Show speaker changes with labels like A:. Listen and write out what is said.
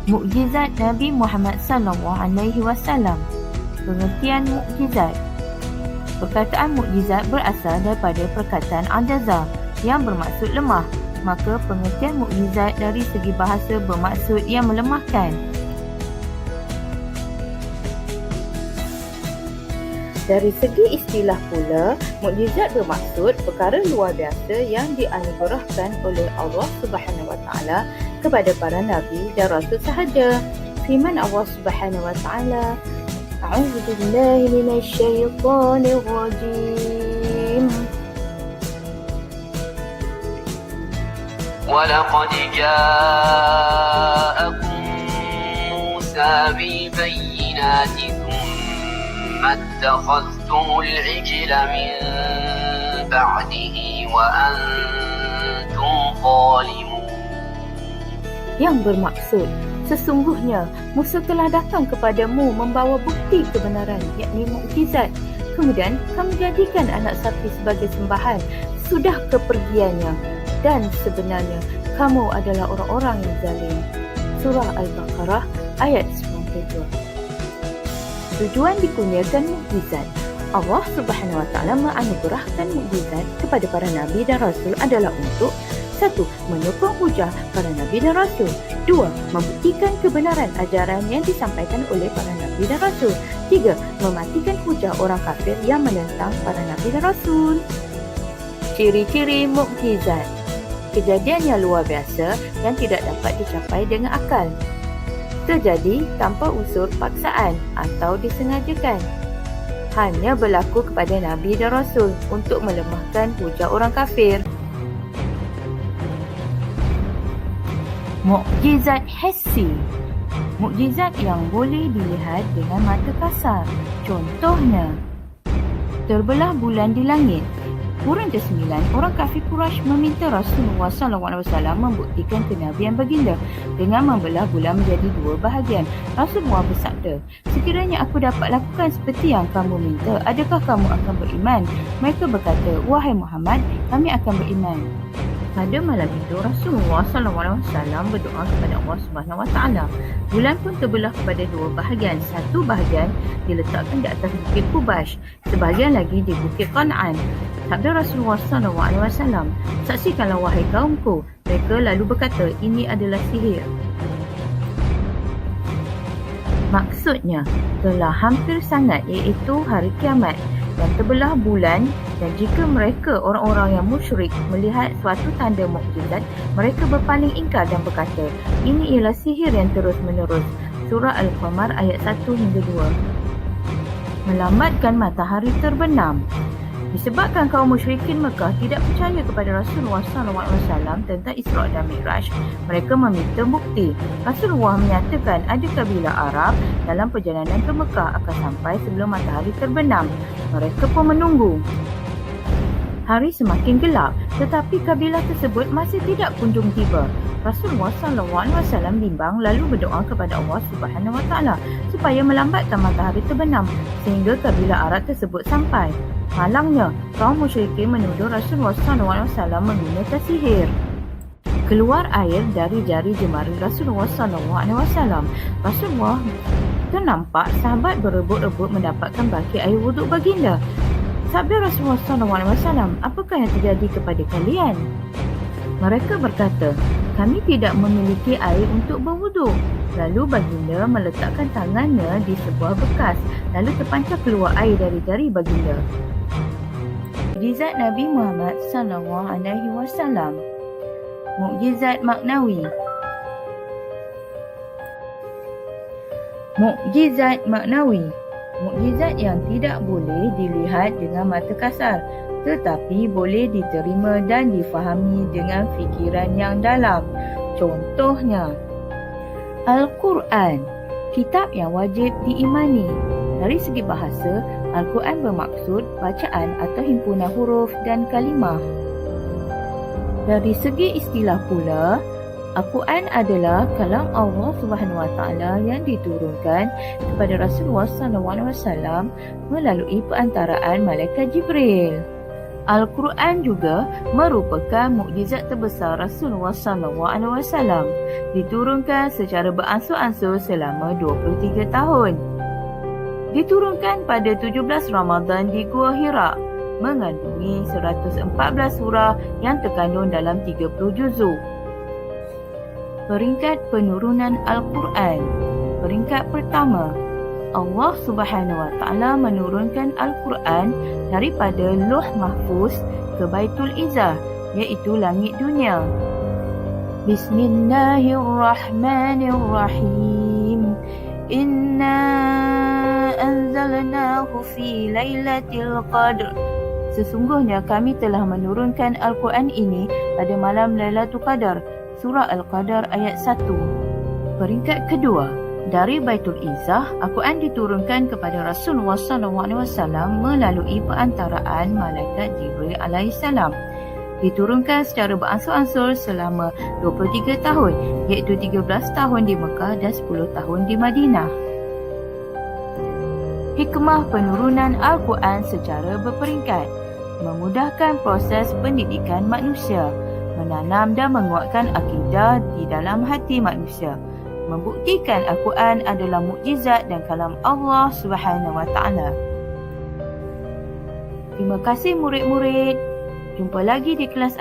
A: Mukjizat Nabi Muhammad SAW. Pengertian mukjizat. Perkataan mukjizat berasal daripada perkataan ajaza yang bermaksud lemah. Maka pengertian mukjizat dari segi bahasa bermaksud yang melemahkan. Dari segi istilah pula, mukjizat bermaksud perkara luar biasa yang dianugerahkan oleh Allah Subhanahu Wa Taala kepada para nabi dan rasul sahaja. Firman Allah Subhanahu Wa Taala, A'udzu billahi minasyaitonir rajim.
B: وَلَقَدْ جَاءَكُم مُوسَى بِالْبَيِّنَاتِ ثُمَّ اتَّخَذْتُمُ الْعِجْلَ مِن بَعْدِهِ وَأَنْتُمْ ظَالِمُونَ.
A: Yang bermaksud, sesungguhnya Musa telah datang kepadamu membawa bukti kebenaran, yakni mukjizat. Kemudian kamu jadikan anak sapi sebagai sembahan sudah kepergiannya. Dan sebenarnya kamu adalah orang-orang yang zalim. Surah Al-Baqarah ayat 92. Tujuan dikurniakan mukjizat. Allah Subhanahu Wa Taala menganugerahkan mukjizat kepada para nabi dan rasul adalah untuk 1. Menyokong hujah para nabi dan rasul. 2. Membuktikan kebenaran ajaran yang disampaikan oleh para nabi dan rasul. 3. Mematikan hujah orang kafir yang menentang para nabi dan rasul. Ciri-ciri mukjizat. Kejadian yang luar biasa yang tidak dapat dicapai dengan akal. Terjadi tanpa unsur paksaan atau disengajakan. Hanya berlaku kepada Nabi dan Rasul untuk melemahkan hujah orang kafir. Mukjizat hissi. Mukjizat yang boleh dilihat dengan mata kasar. Contohnya, terbelah bulan di langit. Kurun ke-9, orang kafir Quraisy meminta Rasulullah SAW membuktikan kenabian baginda dengan membelah bulan menjadi dua bahagian. Rasulullah bersabda, sekiranya aku dapat lakukan seperti yang kamu minta, adakah kamu akan beriman? Mereka berkata, wahai Muhammad, kami akan beriman. Pada malam itu, Rasulullah SAW berdoa kepada Allah Subhanahu Wa Taala. Bulan pun terbelah kepada dua bahagian. Satu bahagian diletakkan di atas bukit Qubash, sebahagian lagi di bukit Qan'an. Sabda Rasulullah SAW, saksikanlah wahai kaumku. Mereka lalu berkata, ini adalah sihir. Maksudnya, telah hampir sangat iaitu hari kiamat dan terbelah bulan, dan jika mereka orang-orang yang musyrik melihat suatu tanda mukjizat, mereka berpaling ingkar dan berkata, ini ialah sihir yang terus-menerus. Surah Al-Qamar ayat 1 hingga 2. Melambatkan matahari terbenam. Disebabkan kaum musyrikin Mekah tidak percaya kepada Rasulullah SAW tentang Isra' dan Mi'raj, mereka meminta bukti. Rasulullah menyatakan ada kabilah Arab dalam perjalanan ke Mekah akan sampai sebelum matahari terbenam. Mereka pun menunggu. Hari semakin gelap, tetapi kabilah tersebut masih tidak kunjung tiba. Rasulullah SAW bimbang lalu berdoa kepada Allah Subhanahu Wa Taala supaya melambatkan matahari terbenam sehingga kabilah Arab tersebut sampai. Malangnya, kaum musyrikin menuduh Rasulullah SAW menggunakan sihir. Keluar air dari jari jemari Rasulullah SAW. Rasulullah ternampak sahabat berebut-rebut mendapatkan baki air wuduk baginda. Sabda Rasulullah SAW, apakah yang terjadi kepada kalian? Mereka berkata, kami tidak memiliki air untuk berwuduk. Lalu baginda meletakkan tangannya di sebuah bekas, lalu terpancar keluar air dari jari baginda. Mukjizat Nabi Muhammad SAW. Mukjizat maknawi. Mukjizat maknawi. Mukjizat yang tidak boleh dilihat dengan mata kasar, tetapi boleh diterima dan difahami dengan fikiran yang dalam. Contohnya, Al-Quran, kitab yang wajib diimani. Dari segi bahasa, Al-Quran bermaksud bacaan atau himpunan huruf dan kalimah. Dari segi istilah pula, Al-Quran adalah kalam Allah Subhanahu Wa Taala yang diturunkan kepada Rasulullah SAW melalui perantaraan malaikat Jibril. Al-Quran juga merupakan mukjizat terbesar Rasulullah SAW. Diturunkan secara beransur-ansur selama 23 tahun. Diturunkan pada 17 Ramadan di Gua Hira, mengandungi 114 surah yang terkandung dalam 30 juzuk. Peringkat penurunan Al-Quran. Peringkat pertama, Allah Subhanahu Wa Taala menurunkan Al-Quran daripada Lauh Mahfuz ke Baitul Izzah, iaitu langit dunia. Bismillahirrahmanirrahim. Inna anzalnahu fi lailatul qadr. Sesungguhnya kami telah menurunkan Al-Quran ini pada malam Lailatul Qadar. Surah Al-Qadar ayat 1. Peringkat kedua, dari Baitul Izzah, Al-Quran diturunkan kepada Rasulullah SAW melalui perantaraan Malaikat Jibril AS. Diturunkan secara beransur-ansur selama 23 tahun, iaitu 13 tahun di Mekah dan 10 tahun di Madinah. Hikmah penurunan Al-Quran secara berperingkat. Memudahkan proses pendidikan manusia, menanam dan menguatkan akidah di dalam hati manusia, membuktikan Al-Quran adalah mukjizat dan kalam Allah Subhanahu Wa Taala. Terima kasih murid-murid. Jumpa lagi di kelas